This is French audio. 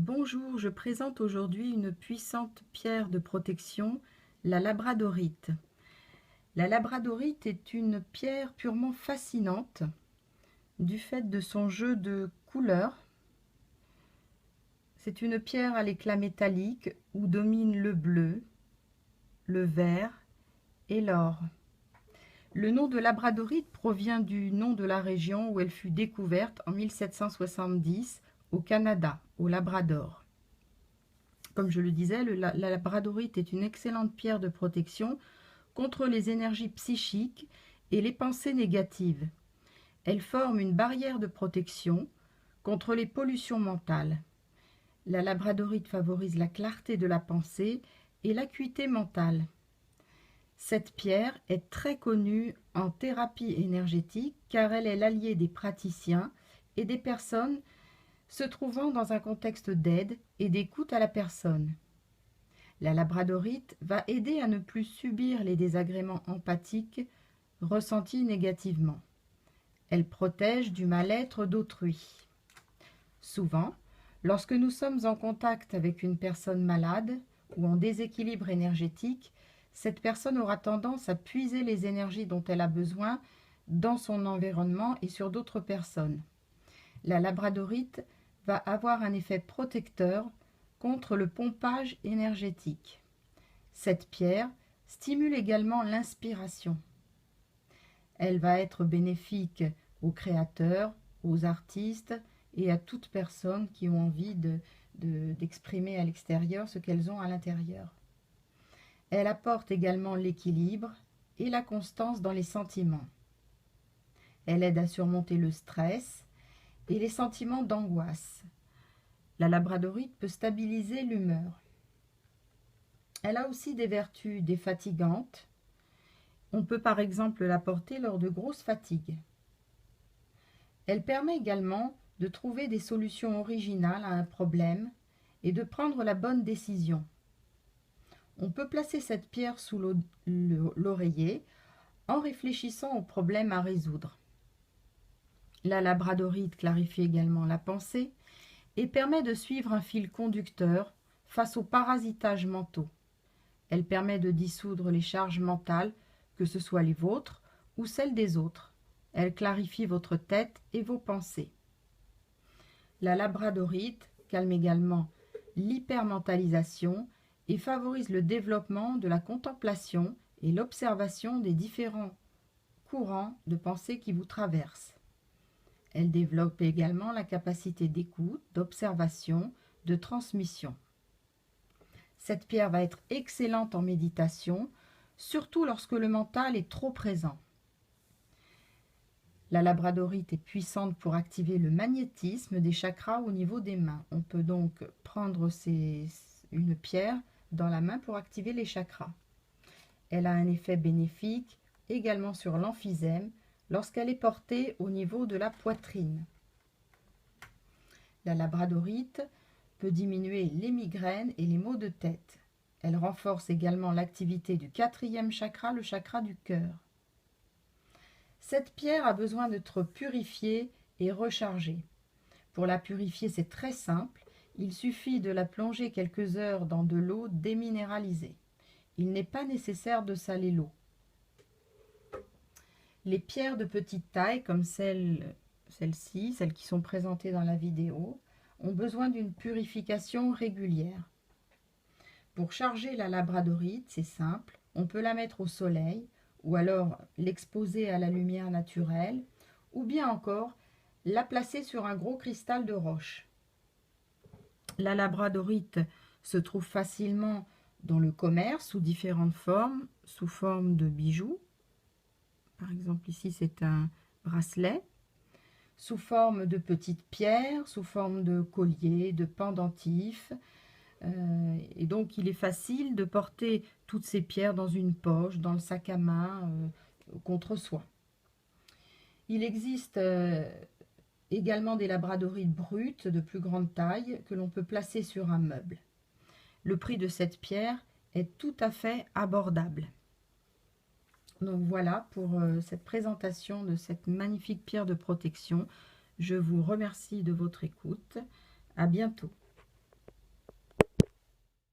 Bonjour, je présente aujourd'hui une puissante pierre de protection, la labradorite. La labradorite est une pierre purement fascinante du fait de son jeu de couleurs. C'est une pierre à l'éclat métallique où domine le bleu, le vert et l'or. Le nom de labradorite provient du nom de la région où elle fut découverte en 1770 au Canada, au Labrador. Comme je le disais, la labradorite est une excellente pierre de protection contre les énergies psychiques et les pensées négatives. Elle forme une barrière de protection contre les pollutions mentales. La labradorite favorise la clarté de la pensée et l'acuité mentale. Cette pierre est très connue en thérapie énergétique car elle est l'alliée des praticiens et des personnes se trouvant dans un contexte d'aide et d'écoute à la personne. La labradorite va aider à ne plus subir les désagréments empathiques ressentis négativement. Elle protège du mal-être d'autrui. Souvent, lorsque nous sommes en contact avec une personne malade ou en déséquilibre énergétique, cette personne aura tendance à puiser les énergies dont elle a besoin dans son environnement et sur d'autres personnes. La labradorite va avoir un effet protecteur contre le pompage énergétique. Cette pierre stimule également l'inspiration. Elle va être bénéfique aux créateurs, aux artistes et à toute personne qui ont envie d'exprimer à l'extérieur ce qu'elles ont à l'intérieur. Elle apporte également l'équilibre et la constance dans les sentiments. Elle aide à surmonter le stress et les sentiments d'angoisse. La labradorite peut stabiliser l'humeur. Elle a aussi des vertus défatigantes. On peut par exemple la porter lors de grosses fatigues. Elle permet également de trouver des solutions originales à un problème et de prendre la bonne décision. On peut placer cette pierre sous l'oreiller en réfléchissant au problème à résoudre. La labradorite clarifie également la pensée et permet de suivre un fil conducteur face aux parasitages mentaux. Elle permet de dissoudre les charges mentales, que ce soit les vôtres ou celles des autres. Elle clarifie votre tête et vos pensées. La labradorite calme également l'hypermentalisation et favorise le développement de la contemplation et l'observation des différents courants de pensée qui vous traversent. Elle développe également la capacité d'écoute, d'observation, de transmission. Cette pierre va être excellente en méditation, surtout lorsque le mental est trop présent. La labradorite est puissante pour activer le magnétisme des chakras au niveau des mains. On peut donc prendre une pierre dans la main pour activer les chakras. Elle a un effet bénéfique également sur l'emphysème lorsqu'elle est portée au niveau de la poitrine. La labradorite peut diminuer les migraines et les maux de tête. Elle renforce également l'activité du 4e chakra, le chakra du cœur. Cette pierre a besoin d'être purifiée et rechargée. Pour la purifier, c'est très simple. Il suffit de la plonger quelques heures dans de l'eau déminéralisée. Il n'est pas nécessaire de saler l'eau. Les pierres de petite taille, comme celles-ci, celles qui sont présentées dans la vidéo, ont besoin d'une purification régulière. Pour charger la labradorite, c'est simple, on peut la mettre au soleil ou alors l'exposer à la lumière naturelle ou bien encore la placer sur un gros cristal de roche. La labradorite se trouve facilement dans le commerce sous différentes formes, sous forme de bijoux. Par exemple ici c'est un bracelet, sous forme de petites pierres, sous forme de colliers, de pendentifs. Et donc il est facile de porter toutes ces pierres dans une poche, dans le sac à main, contre soi. Il existe également des labradorites brutes de plus grande taille que l'on peut placer sur un meuble. Le prix de cette pierre est tout à fait abordable. Donc voilà pour cette présentation de cette magnifique pierre de protection. Je vous remercie de votre écoute. À bientôt.